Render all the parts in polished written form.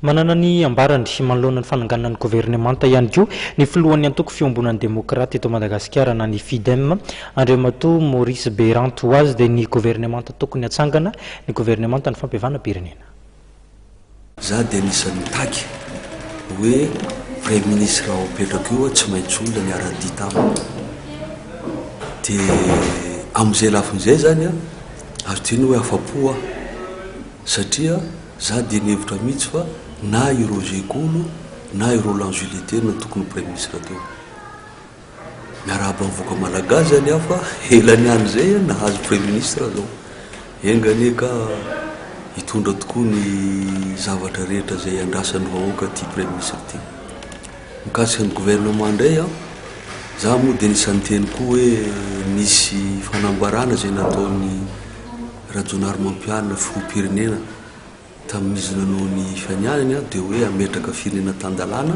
manana ny ambarany manoloana ny fananganana ny gouvernemanta ihany koa ny filohan'ny antoko fiombonan'ny demokrata eto Madagasikara na ny FIDEM Andriamatoa Maurice Berantoise dia ny gouvernemanta tokony hatsangana ny gouvernemanta ny fampiavana-pirenena. Za dia anisan'ny taky hoe premier ministre ao apetraka io tsy maintsy olona ny ara-dita aminy dia amin'izay lafin'izay zany azo tiany hoe afapo satria za dia nihevitra mihitsy fa na i Roger Kolo na i Roland Jules Tena tokony premier ministre teo miarahaba mivoaka malagasy zany fa elany any zay nahazo premier ministre zao engane ka hitondra tokoa ny zavatra rehetra zay andrasan'ny vahoaka ty premier ministre ty mikasika ny gouvernement ndray za moa dia nisan'ny teny koa hoe nisy fanambarana zay nataony Rajonary Mampianina filoham-pirenena tamin'izy nanao ny fianianany dia hoe ametraka firenena tandalana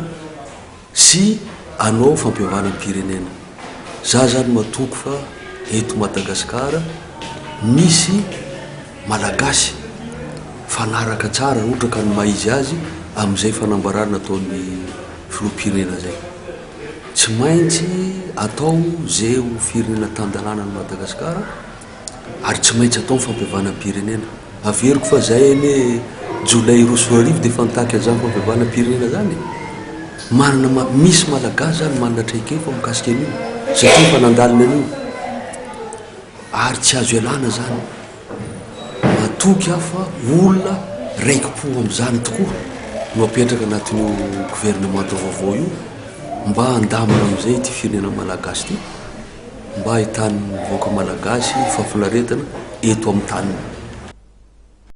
sy anao fampiavana-pirenena. Za zany matoko fa eto Madagasikara misy malagasy fanaraka tsara ohatra ka ny maizy azy amin'izay fanambarana nataony filoham-pirenena zay. Tsy maintsy atao zay ho firenena tandalana ny Madagasikara ary tsy maintsy atao fampiavana-pirenena. Averiko fa zay ene Jolay Rosoarivo dia fantaky an'izany fampiavana-pirenena zany manana misy malagasy zany manana traikefa mikasika an'io satria fa nandalina an'io ary tsy azo ialana zany matoky fa olona raiki-po amin'izany tokoa no apetraka anatin'io gouvernement vaovao io mba handamina amin'izay ty firenena malagasy ty mba ahitany voaka malagasy fafinaretana eto amin'ny taniny.